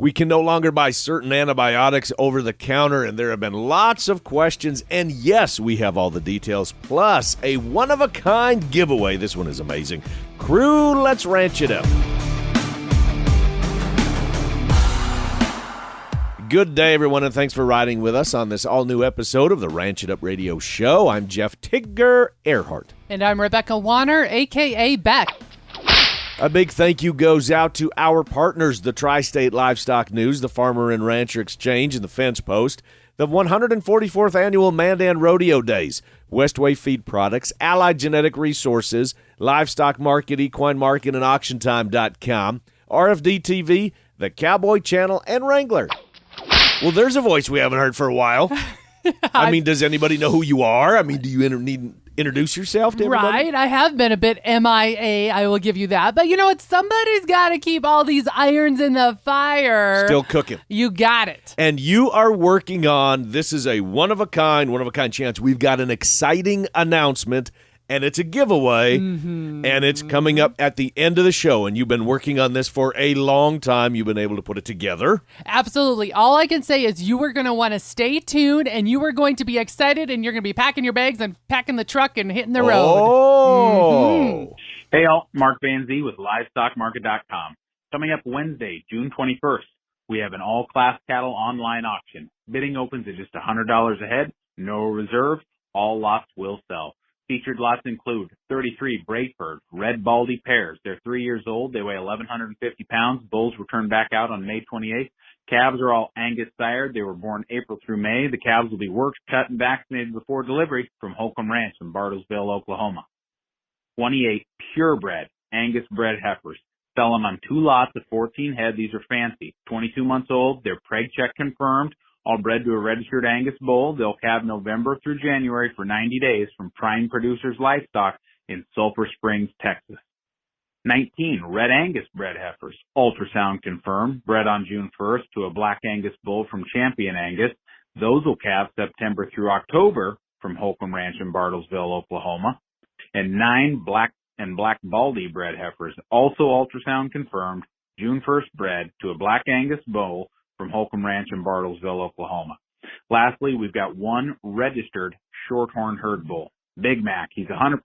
We can no longer buy certain antibiotics over the counter, and there have been lots of questions. And yes, we have all the details, plus a one-of-a-kind giveaway. This one is amazing. Crew, let's ranch it up. Good day, everyone, and thanks for riding with us on this all-new episode of the Ranch It Up Radio Show. I'm Jeff Tigger Earhart. And I'm Rebecca Warner, a.k.a. Beck. A big thank you goes out to our partners, the Tri-State Livestock News, the Farmer and Rancher Exchange, and the Fence Post, the 144th Annual Mandan Rodeo Days, Westway Feed Products, Allied Genetic Resources, Livestock Market, Equine Market, and AuctionTime.com, RFD TV, the Cowboy Channel, and Wrangler. Well, there's a voice we haven't heard for a while. I mean, does anybody know who you are? I mean, do you need introduce yourself to everybody? Right. I have been a bit MIA, I will give you that. But you know what? Somebody's got to keep all these irons in the fire. Still cooking. You got it. And you are working on, this is a one-of-a-kind chance. We've got an exciting announcement, and it's a giveaway, and it's coming up at the end of the show, and you've been working on this for a long time. You've been able to put it together. Absolutely. All I can say is you are going to want to stay tuned, and you are going to be excited, and you're going to be packing your bags and packing the truck and hitting the road. Oh! Hey, all. Mark Van Zee with LivestockMarket.com. Coming up Wednesday, June 21st, we have an all-class cattle online auction. Bidding opens at just $100 a head, no reserve, all lots will sell. Featured lots include 33 Brayford red baldy pairs. They're 3 years old. They weigh 1,150 pounds. Bulls were turned back out on May 28th. Calves are all Angus sired. They were born April through May. The calves will be worked, cut, and vaccinated before delivery from Holcomb Ranch in Bartlesville, Oklahoma. 28 purebred Angus bred heifers. Sell them on 2 lots of 14 head. These are fancy. 22 months old. They're preg check confirmed. All bred to a registered Angus bull. They'll calve November through January for 90 days from Prime Producers Livestock in Sulphur Springs, Texas. 19 red Angus bred heifers. Ultrasound confirmed. Bred on June 1st to a black Angus bull from Champion Angus. Those will calve September through October from Holcomb Ranch in Bartlesville, Oklahoma. And 9 black and black baldy bred heifers. Also ultrasound confirmed. June 1st bred to a black Angus bull from Holcomb Ranch in Bartlesville, Oklahoma. Lastly, we've got 1 registered shorthorn herd bull, Big Mac. He's 100%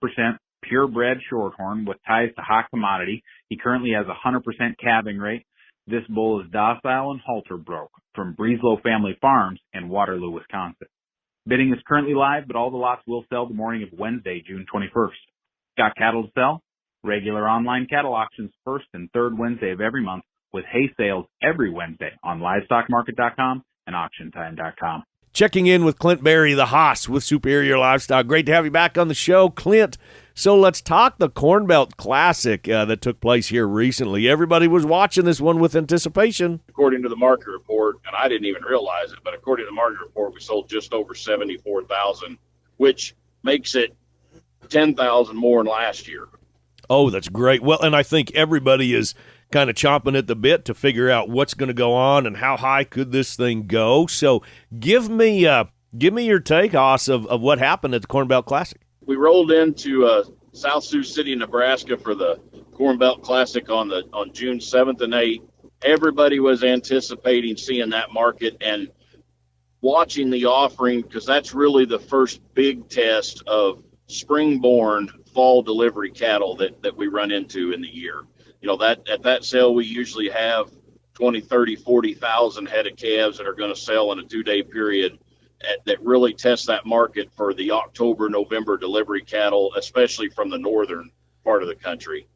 purebred shorthorn with ties to hot commodity. He currently has a 100% calving rate. This bull is docile and halter broke from Breeslow Family Farms in Waterloo, Wisconsin. Bidding is currently live, but all the lots will sell the morning of Wednesday, June 21st. Got cattle to sell? Regular online cattle auctions first and third Wednesday of every month, with hay sales every Wednesday on LivestockMarket.com and AuctionTime.com. Checking in with Clint Berry, the Haas with Superior Livestock. Great to have you back on the show, Clint. So let's talk the Corn Belt Classic that took place here recently. Everybody was watching this one with anticipation. According to the market report, and I didn't even realize it, but according to the market report, we sold just over 74,000, which makes it 10,000 more than last year. Oh, that's great. Well, and I think everybody is kind of chomping at the bit to figure out what's going to go on and how high could this thing go. So give me your take, Haas, of what happened at the Corn Belt Classic. We rolled into South Sioux City, Nebraska for the Corn Belt Classic on June 7th and 8th. Everybody was anticipating seeing that market and watching the offering, because that's really the first big test of spring-born fall delivery cattle that we run into in the year. You know, that at that sale, we usually have 20, 30, 40,000 head of calves that are going to sell in a 2-day period that really test that market for the October, November delivery cattle, especially from the northern part of the country.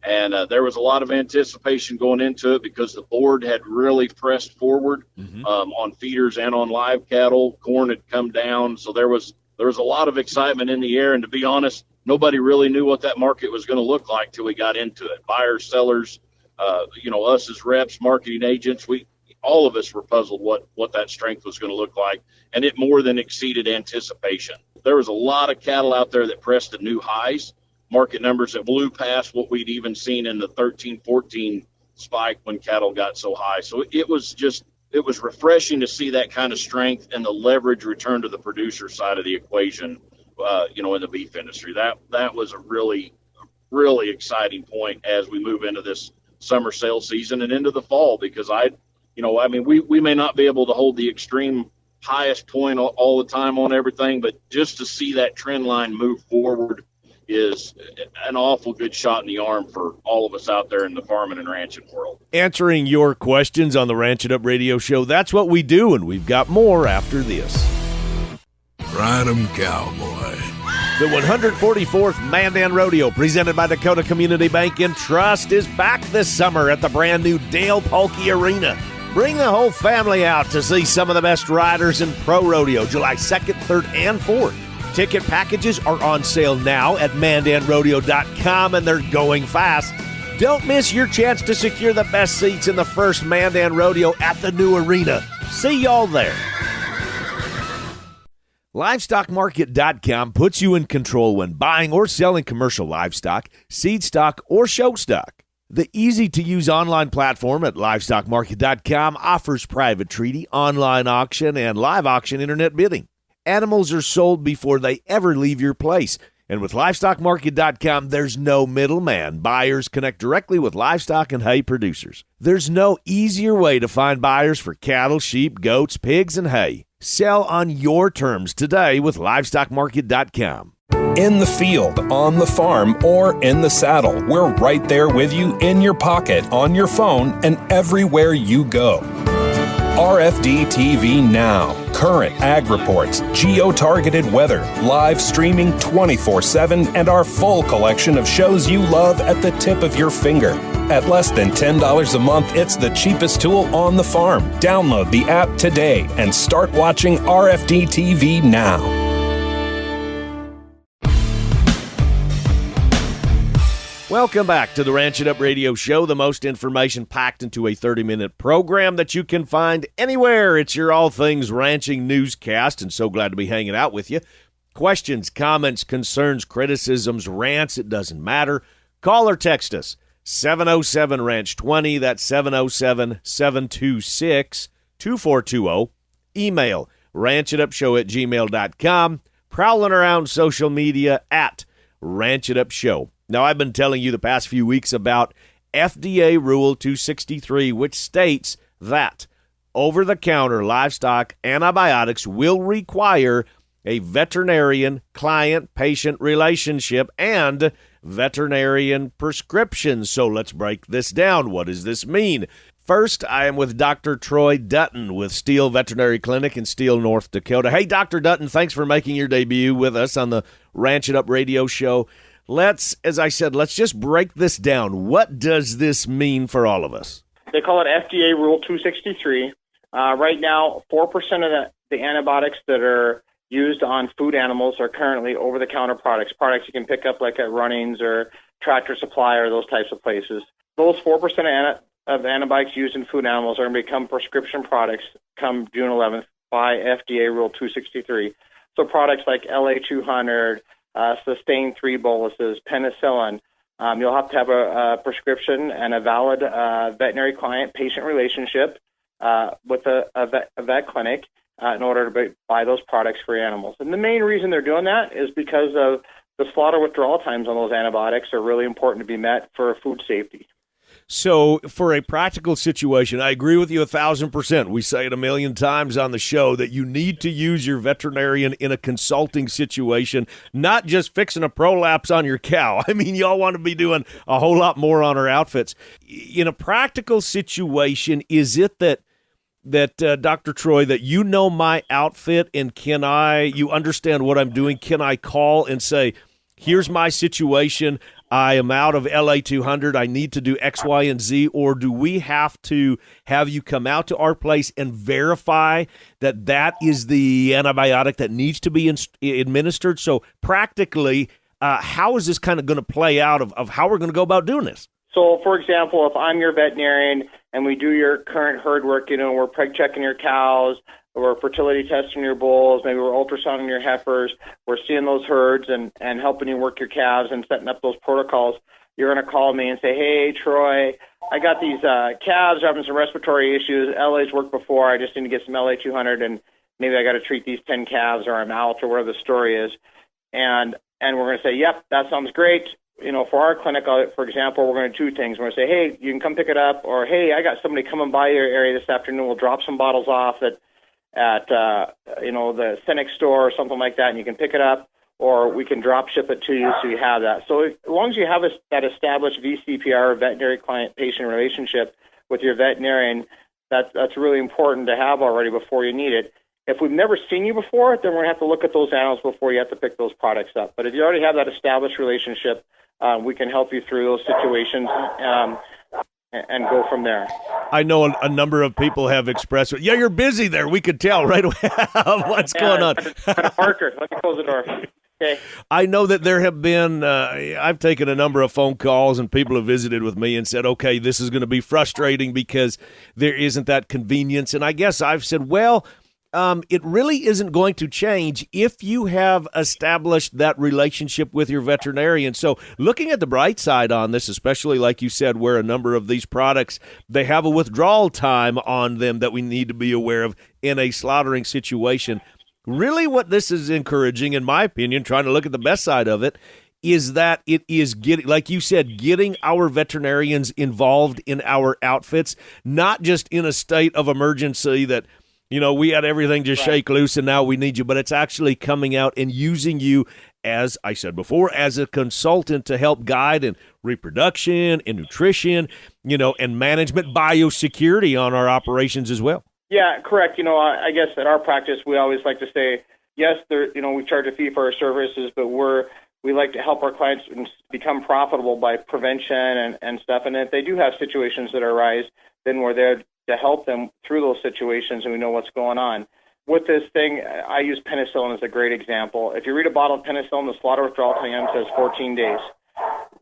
And there was a lot of anticipation going into it because the board had really pressed forward on feeders and on live cattle. Corn had come down, so there was a lot of excitement in the air. And to be honest, nobody really knew what that market was going to look like till we got into it. Buyers, sellers, us as reps, marketing agents, all of us were puzzled what that strength was going to look like, and it more than exceeded anticipation. There was a lot of cattle out there that pressed to new highs, market numbers that blew past what we'd even seen in the 13, 14 spike when cattle got so high. So it was refreshing to see that kind of strength and the leverage return to the producer side of the equation, in the beef industry. That was a really, really exciting point as we move into this summer sales season and into the fall, because I mean, we may not be able to hold the extreme highest point all the time on everything, but just to see that trend line move forward is an awful good shot in the arm for all of us out there in the farming and ranching world. Answering your questions on the Ranch It Up radio show, that's what we do, and we've got more after this. Ride 'em, cowboy. The 144th Mandan Rodeo, presented by Dakota Community Bank and Trust, is back this summer at the brand new Dale Polkey Arena. Bring the whole family out to see some of the best riders in pro rodeo, July 2nd, 3rd, and 4th. Ticket packages are on sale now at mandanrodeo.com, and they're going fast. Don't miss your chance to secure the best seats in the first Mandan Rodeo at the new arena. See y'all there. LivestockMarket.com puts you in control when buying or selling commercial livestock, seed stock, or show stock. The easy-to-use online platform at LivestockMarket.com offers private treaty, online auction, and live auction internet bidding. Animals are sold before they ever leave your place. And with LivestockMarket.com, there's no middleman. Buyers connect directly with livestock and hay producers. There's no easier way to find buyers for cattle, sheep, goats, pigs, and hay. Sell on your terms today with LivestockMarket.com. In the field, on the farm, or in the saddle, we're right there with you in your pocket, on your phone, and everywhere you go. RFD TV Now. Current ag reports, geo-targeted weather, live streaming 24/7, and our full collection of shows you love at the tip of your finger. At less than $10 a month, it's the cheapest tool on the farm. Download the app today and start watching RFD TV now. Welcome back to the Ranch It Up radio show, the most information packed into a 30-minute program that you can find anywhere. It's your all things ranching newscast, and so glad to be hanging out with you. Questions, comments, concerns, criticisms, rants, it doesn't matter. Call or text us, 707-RANCH-20, that's 707-726-2420. Email, ranchitupshow@gmail.com. Prowling around social media at Ranch It Up Show. Now, I've been telling you the past few weeks about FDA Rule 263, which states that over-the-counter livestock antibiotics will require a veterinarian client-patient relationship and veterinarian prescription. So let's break this down. What does this mean? First, I am with Dr. Troy Dutton with Steele Veterinary Clinic in Steele, North Dakota. Hey, Dr. Dutton, thanks for making your debut with us on the Ranch It Up radio show. As I said, let's just break this down. What does this mean for all of us? They call it FDA Rule 263. Right now, 4% of the antibiotics that are used on food animals are currently over-the-counter products you can pick up like at Runnings or Tractor Supply or those types of places. Those 4% of antibiotics used in food animals are going to become prescription products come June 11th by FDA Rule 263. So products like LA200, Sustain 3 boluses, penicillin. You'll have to have a prescription and a valid veterinary client-patient relationship with a vet clinic in order to buy those products for your animals. And the main reason they're doing that is because of the slaughter withdrawal times on those antibiotics are really important to be met for food safety. So for a practical situation, I agree with you 1,000%. We say it a million times on the show that you need to use your veterinarian in a consulting situation, not just fixing a prolapse on your cow. I mean, y'all want to be doing a whole lot more on our outfits. In a practical situation, is it that Dr. Troy, that you know my outfit and you understand what I'm doing, can I call and say, here's my situation, I am out of LA200, I need to do X, Y, and Z, or do we have to have you come out to our place and verify that is the antibiotic that needs to be administered? So practically, how is this kind of going to play out of how we're going to go about doing this? So, for example, if I'm your veterinarian and we do your current herd work, we're preg checking your cows, we're fertility testing your bulls, maybe we're ultrasounding your heifers, we're seeing those herds and helping you work your calves and setting up those protocols, you're going to call me and say, hey, Troy, I got these calves having some respiratory issues. LA's worked before. I just need to get some LA200 and maybe I got to treat these 10 calves or I'm out or whatever the story is. And we're going to say, yep, that sounds great. for our clinic, for example, we're going to do 2 things. We're going to say, hey, you can come pick it up, or hey, I got somebody coming by your area this afternoon. We'll drop some bottles off at the Cynic store or something like that, and you can pick it up, or we can drop ship it to you so you have that. So as long as you have that established VCPR, veterinary client-patient relationship with your veterinarian, that's really important to have already before you need it. If we've never seen you before, then we're going to have to look at those animals before you have to pick those products up. But if you already have that established relationship, we can help you through those situations and go from there. I know a number of people have expressed, yeah, you're busy there. We could tell right away what's going on. Parker, let me close the door. Okay. I know that there have been, I've taken a number of phone calls and people have visited with me and said, okay, this is going to be frustrating because there isn't that convenience. And I guess I've said, well, it really isn't going to change if you have established that relationship with your veterinarian. So looking at the bright side on this, especially like you said, where a number of these products, they have a withdrawal time on them that we need to be aware of in a slaughtering situation. Really what this is encouraging, in my opinion, trying to look at the best side of it, is that it is getting, like you said, getting our veterinarians involved in our outfits, not just in a state of emergency that, we had everything just shake loose and now we need you, but it's actually coming out and using you, as I said before, as a consultant to help guide in reproduction and nutrition, and management, biosecurity on our operations as well. Yeah, correct. I guess at our practice, we always like to say, yes, we charge a fee for our services, but we like to help our clients become profitable by prevention and stuff. And if they do have situations that arise, then we're there to help them through those situations, and we know what's going on. With this thing, I use penicillin as a great example. If you read a bottle of penicillin, the slaughter withdrawal time says 14 days.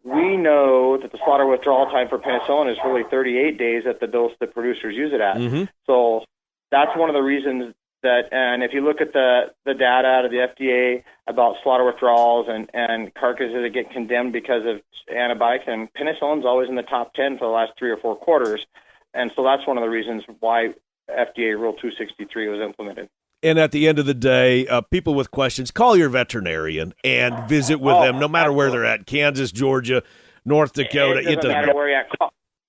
We know that the slaughter withdrawal time for penicillin is really 38 days at the dose that producers use it at. Mm-hmm. So that's one of the reasons and if you look at the data out of the FDA about slaughter withdrawals and carcasses that get condemned because of antibiotics, and penicillin's always in the top 10 for the last 3 or 4 quarters. And so that's one of the reasons why FDA Rule 263 was implemented. And at the end of the day, people with questions, call your veterinarian and visit with them, no matter where they're at, Kansas, Georgia, North Dakota. It doesn't matter where you're at.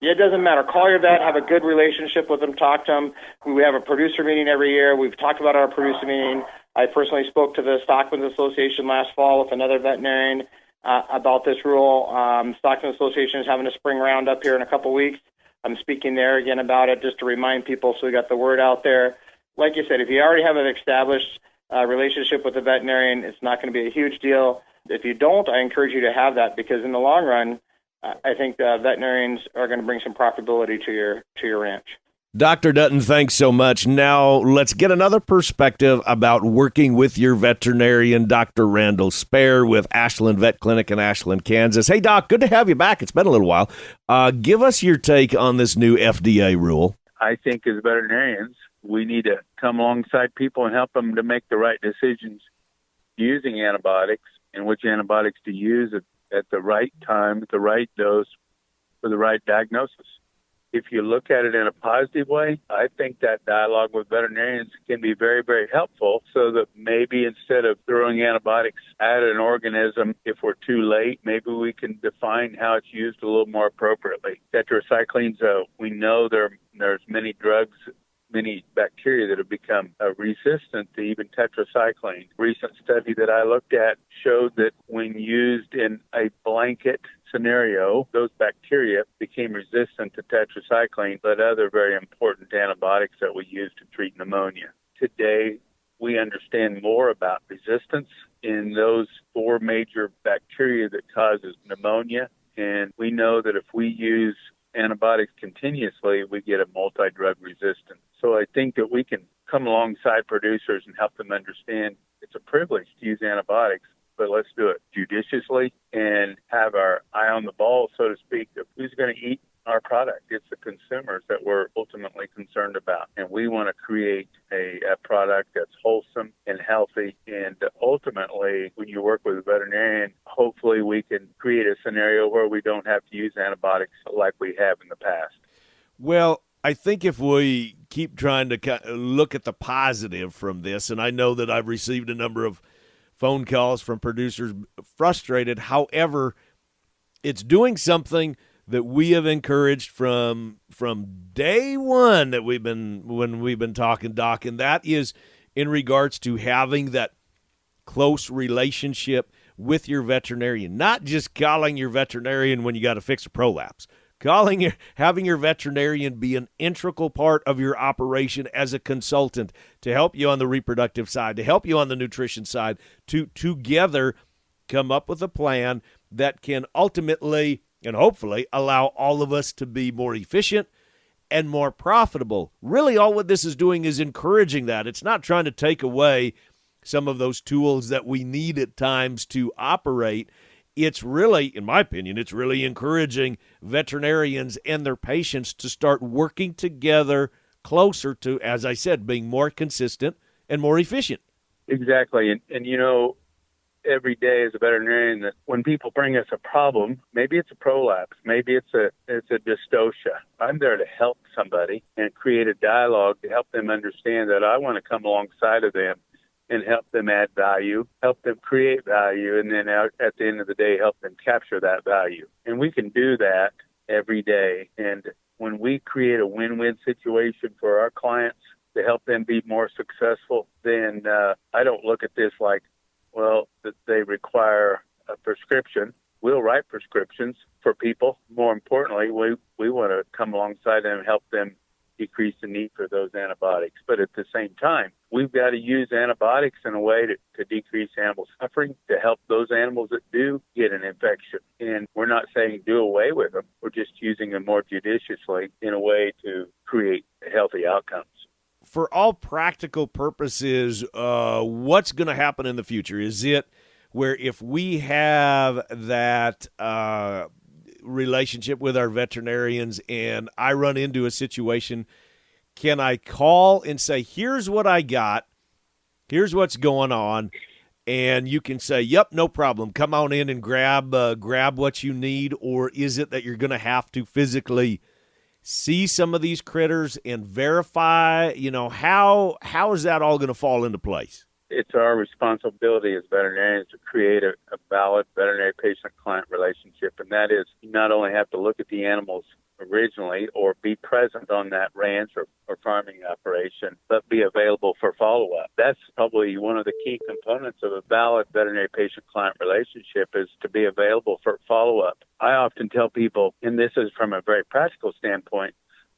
It doesn't matter. Call your vet, have a good relationship with them, talk to them. We have a producer meeting every year. We've talked about our producer meeting. I personally spoke to the Stockman's Association last fall with another veterinarian about this rule. Stockman's Association is having a spring roundup here in a couple weeks. I'm speaking there again about it just to remind people so we got the word out there. Like you said, if you already have an established relationship with a veterinarian, it's not going to be a huge deal. If you don't, I encourage you to have that because in the long run, I think veterinarians are going to bring some profitability to your ranch. Dr. Dutton, thanks so much. Now, let's get another perspective about working with your veterinarian, Dr. Randall Spare with Ashland Vet Clinic in Ashland, Kansas. Hey, Doc, good to have you back. It's been a little while. Give us your take on this new FDA rule. I think as veterinarians, we need to come alongside people and help them to make the right decisions using antibiotics and which antibiotics to use at the right time, at the right dose, for the right diagnosis. If you look at it in a positive way, I think that dialogue with veterinarians can be very, very helpful so that maybe instead of throwing antibiotics at an organism, if we're too late, maybe we can define how it's used a little more appropriately. Tetracyclines, we know there's many drugs, many bacteria that have become resistant to even tetracycline. A recent study that I looked at showed that when used in a blanket scenario, those bacteria became resistant to tetracycline, but other very important antibiotics that we use to treat pneumonia. Today, we understand more about resistance in those 4 major bacteria that causes pneumonia, and we know that if we use antibiotics continuously, we get a multi-drug resistance. So I think that we can come alongside producers and help them understand it's a privilege to use antibiotics, but let's do it judiciously and have our eye on the ball, so to speak, of who's going to eat our product. It's the consumers that we're ultimately concerned about. And we want to create a product that's wholesome and healthy. And ultimately, when you work with a veterinarian, hopefully we can create a scenario where we don't have to use antibiotics like we have in the past. Well, I think if we keep trying to look at the positive from this, and I know that I've received a number of phone calls from producers frustrated. However, It's doing something that we have encouraged from day one that we've been talking, Doc, and that is in regards to having that close relationship with your veterinarian, not just calling your veterinarian when you got to fix a prolapse. Having your veterinarian be an integral part of your operation as a consultant to help you on the reproductive side, to help you on the nutrition side, to together come up with a plan that can ultimately and hopefully allow all of us to be more efficient and more profitable. Really, all what this is doing is encouraging that. It's not trying to take away some of those tools that we need at times to operate. It's really, in my opinion, it's really encouraging veterinarians and their patients to start working together closer to, as I said, being more consistent and more efficient. Exactly. And you know, every day as a veterinarian, that when people bring us a problem, maybe it's a prolapse, maybe it's a dystocia, I'm there to help somebody and create a dialogue to help them understand that I want to come alongside of them and help them add value, help them create value, and then at the end of the day, help them capture that value. And we can do that every day. And when we create a win-win situation for our clients to help them be more successful, then I don't look at this like, well, that they require a prescription. We'll write prescriptions for people. More importantly, we want to come alongside them and help them decrease the need for those antibiotics. But at the same time, we've got to use antibiotics in a way to decrease animal suffering, to help those animals that do get an infection. And we're not saying do away with them. We're just using them more judiciously in a way to create healthy outcomes. For all practical purposes, what's going to happen in the future? Is it where if we have that relationship with our veterinarians and I run into a situation, can I call and say, here's what I got, here's what's going on, and you can say, yep, no problem, come on in and grab what you need? Or is it that you're going to have to physically see some of these critters and verify, how is that all going to fall into place? It's our responsibility as veterinarians to create a valid veterinary patient-client relationship, and that is you not only have to look at the animals originally or be present on that ranch or farming operation, but be available for follow-up. That's probably one of the key components of a valid veterinary patient-client relationship, is to be available for follow-up. I often tell people, and this is from a very practical standpoint,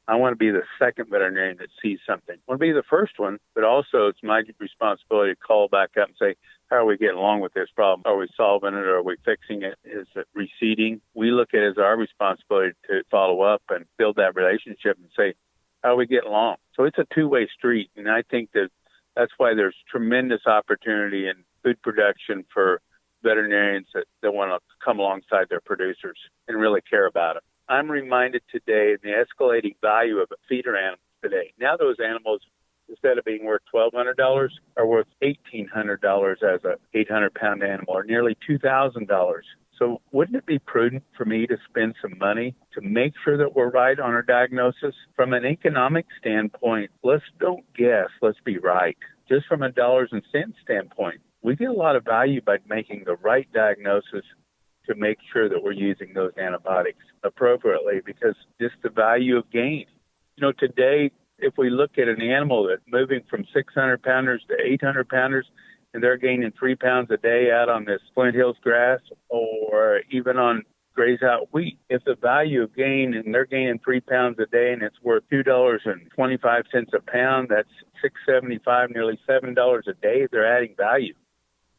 I want to be the second veterinarian that sees something. I want to be the first one, but also it's my responsibility to call back up and say, how are we getting along with this problem? Are we solving it? Are we fixing it? Is it receding? We look at it as our responsibility to follow up and build that relationship and say, how are we getting along? So it's a two-way street, and I think that's why there's tremendous opportunity in food production for veterinarians that want to come alongside their producers and really care about it. I'm reminded today of the escalating value of feeder animals today. Now those animals, instead of being worth $1,200, are worth $1,800 as a 800-pound animal, or nearly $2,000. So wouldn't it be prudent for me to spend some money to make sure that we're right on our diagnosis? From an economic standpoint, let's don't guess, let's be right. Just from a dollars and cents standpoint, we get a lot of value by making the right diagnosis to make sure that we're using those antibiotics appropriately, because just the value of gain. Today, if we look at an animal that's moving from 600-pounders to 800-pounders, and they're gaining 3 pounds a day out on this Flint Hills grass or even on graze out wheat, if the value of gain, and they're gaining 3 pounds a day and it's worth $2.25 a pound, that's $6.75, nearly $7 a day, they're adding value.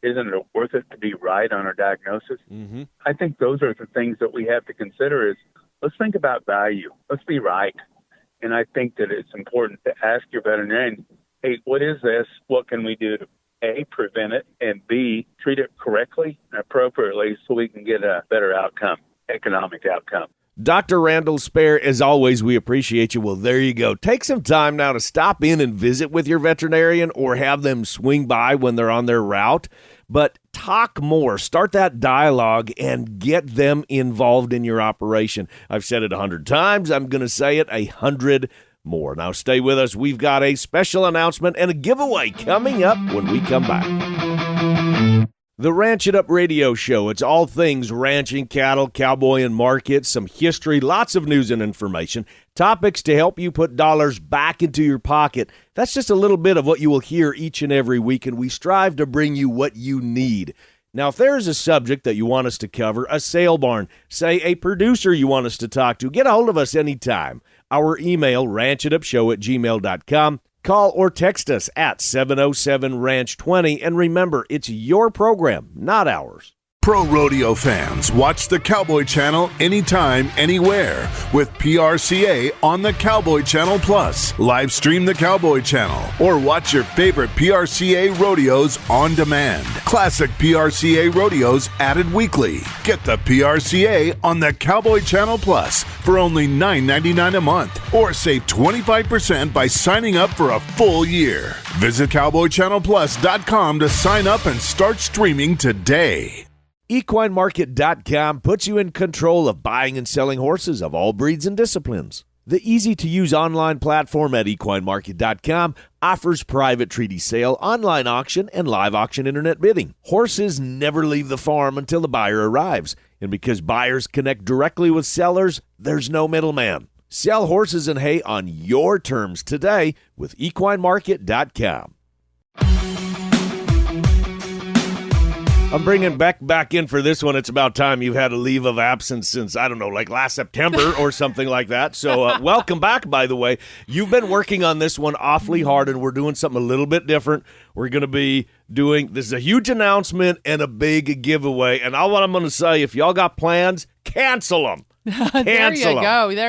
Isn't it worth it to be right on our diagnosis? Mm-hmm. I think those are the things that we have to consider is, let's think about value. Let's be right. And I think that it's important to ask your veterinarian, hey, what is this? What can we do to, A, prevent it, and B, treat it correctly and appropriately so we can get a better outcome, economic outcome. Dr. Randall Spare, as always, we appreciate you. Well, there you go. Take some time now to stop in and visit with your veterinarian or have them swing by when they're on their route. But talk more. Start that dialogue and get them involved in your operation. I've said it 100 times. I'm going to say it 100 more. Now stay with us. We've got a special announcement and a giveaway coming up when we come back. The Ranch It Up radio show. It's all things ranching, cattle, cowboy, and market, some history, lots of news and information, topics to help you put dollars back into your pocket. That's just a little bit of what you will hear each and every week, and we strive to bring you what you need. Now, if there is a subject that you want us to cover, a sale barn, say a producer you want us to talk to, get a hold of us anytime. Our email, ranchitupshow@gmail.com. Call or text us at 707-RANCH-20. And remember, it's your program, not ours. Pro rodeo fans, watch the Cowboy Channel anytime, anywhere with PRCA on the Cowboy Channel Plus. Live stream the Cowboy Channel or watch your favorite PRCA rodeos on demand. Classic PRCA rodeos added weekly. Get the PRCA on the Cowboy Channel Plus for only $9.99 a month or save 25% by signing up for a full year. Visit CowboyChannelPlus.com to sign up and start streaming today. EquineMarket.com puts you in control of buying and selling horses of all breeds and disciplines. The easy-to-use online platform at EquineMarket.com offers private treaty sale, online auction, and live auction internet bidding. Horses never leave the farm until the buyer arrives, and because buyers connect directly with sellers, there's no middleman. Sell horses and hay on your terms today with EquineMarket.com. I'm bringing Beck back in for this one. It's about time. You've had a leave of absence since, I don't know, like last September or something like that. So welcome back, by the way. You've been working on this one awfully hard, and we're doing something a little bit different. We're going to be doing, this is a huge announcement and a big giveaway. And all what I'm going to say, if y'all got plans, cancel them. There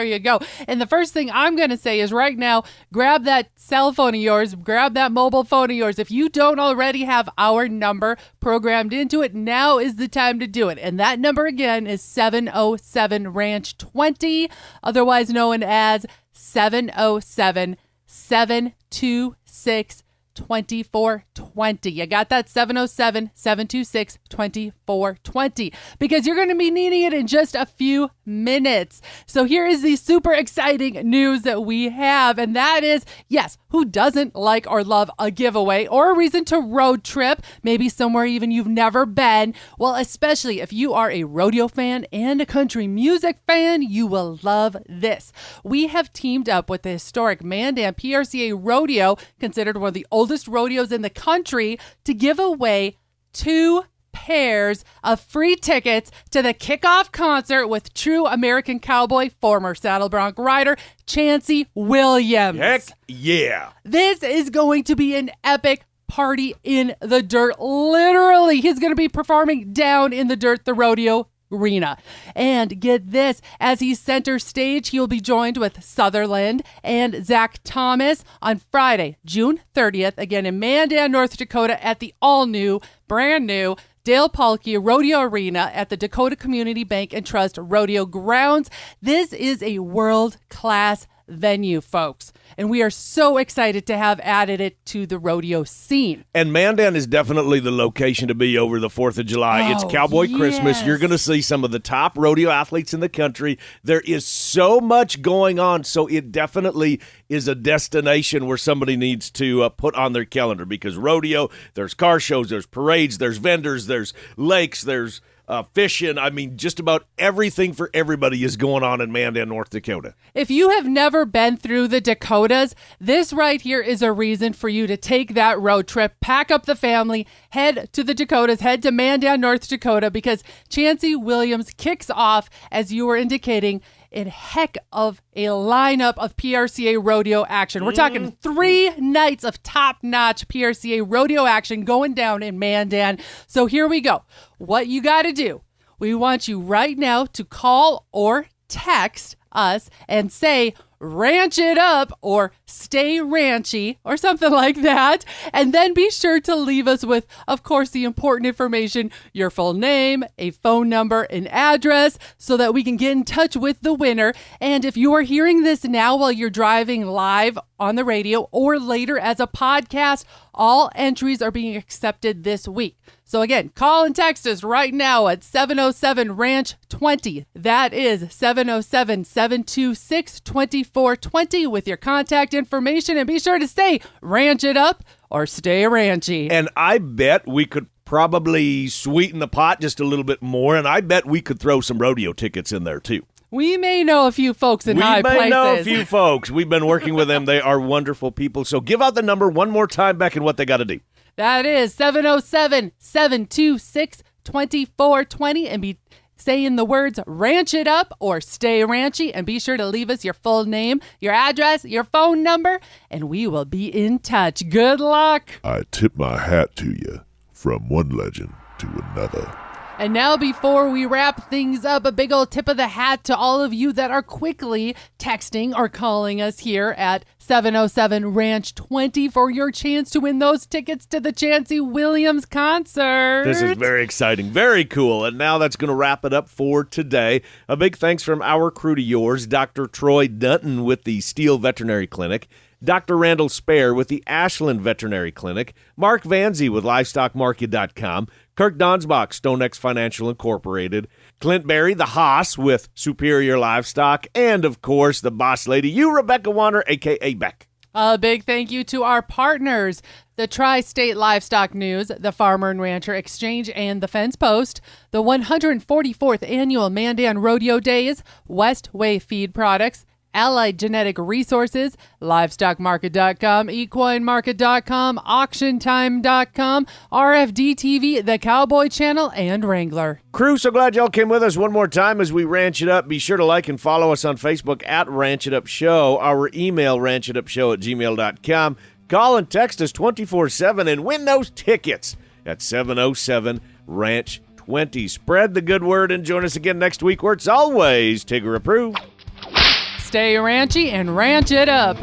you go. And the first thing I'm going to say is right now, grab that cell phone of yours, grab that mobile phone of yours. If you don't already have our number programmed into it, now is the time to do it. And that number again is 707-RANCH-20, otherwise known as 707-726-2420. You got that? 707-726-2420, because you're going to be needing it in just a few minutes. So here is the super exciting news that we have, and that is, yes, who doesn't like or love a giveaway or a reason to road trip, maybe somewhere even you've never been? Well, especially if you are a rodeo fan and a country music fan, you will love this. We have teamed up with the historic Mandan PRCA Rodeo, considered one of the oldest rodeos in the country, to give away 2 pairs of free tickets to the kickoff concert with true American cowboy, former saddle bronc rider, Chancey Williams. Heck yeah. This is going to be an epic party in the dirt. Literally, he's going to be performing down in the dirt, the rodeo arena. And get this, as he's center stage, he'll be joined with Sutherland and Zach Thomas on Friday, June 30th, again in Mandan, North Dakota, at the all-new, brand-new Dale Pahlke Rodeo Arena at the Dakota Community Bank and Trust Rodeo Grounds. This is a world-class venue, folks, and we are so excited to have added it to the rodeo scene. And Mandan is definitely the location to be over the 4th of July. It's Cowboy Christmas. You're going to see some of the top rodeo athletes in the country. There is so much going on, so it definitely is a destination where somebody needs to put on their calendar, because rodeo, there's car shows, there's parades, there's vendors, there's lakes, there's fishing. I mean, just about everything for everybody is going on in Mandan, North Dakota. If you have never been through the Dakotas, this right here is a reason for you to take that road trip, pack up the family, head to the Dakotas, head to Mandan, North Dakota, because Chancey Williams kicks off, as you were indicating, a heck of a lineup of PRCA rodeo action. We're talking 3 nights of top-notch PRCA rodeo action going down in Mandan. So here we go. What you got to do, we want you right now to call or text us and say, ranch it up or stay ranchy or something like that. And then be sure to leave us with, of course, the important information, your full name, a phone number, an address, so that we can get in touch with the winner. And if you are hearing this now while you're driving live on the radio or later as a podcast, all entries are being accepted this week. So again, call and text us right now at 707-RANCH-20. That is 707-726-2420 with your contact information. And be sure to say ranch it up or stay ranchy. And I bet we could probably sweeten the pot just a little bit more, and I bet we could throw some rodeo tickets in there too. We may know a few folks in high places. We may know a few folks. We've been working with them. They are wonderful people. So give out the number one more time, Beck, and what they got to do. That is 707-726-2420, and be saying the words ranch it up or stay ranchy, and be sure to leave us your full name, your address, your phone number, and we will be in touch. Good luck. I tip my hat to you, from one legend to another. And now, before we wrap things up, a big old tip of the hat to all of you that are quickly texting or calling us here at 707-RANCH-20 for your chance to win those tickets to the Chancey Williams concert. This is very exciting. Very cool. And now that's going to wrap it up for today. A big thanks from our crew to yours, Dr. Troy Dutton with the Steele Veterinary Clinic, Dr. Randall Spare with the Ashland Veterinary Clinic, Mark Vanzie with LivestockMarket.com, Kirk Donsbach, StoneX Financial Incorporated, Clint Berry, the Haas with Superior Livestock, and, of course, the boss lady, you, Rebecca Warner, a.k.a. Beck. A big thank you to our partners, the Tri-State Livestock News, the Farmer and Rancher Exchange, and the Fence Post, the 144th Annual Mandan Rodeo Days, Westway Feed Products, Allied Genetic Resources, LivestockMarket.com, EquineMarket.com, AuctionTime.com, RFD TV, The Cowboy Channel, and Wrangler. Crew, so glad y'all came with us one more time as we ranch it up. Be sure to like and follow us on Facebook at Ranch It Up Show. Our email, ranchitupshow@gmail.com. Call and text us 24/7 and win those tickets at 707-RANCH-20. Spread the good word and join us again next week where it's always Tigger approved. Stay ranchy and ranch it up.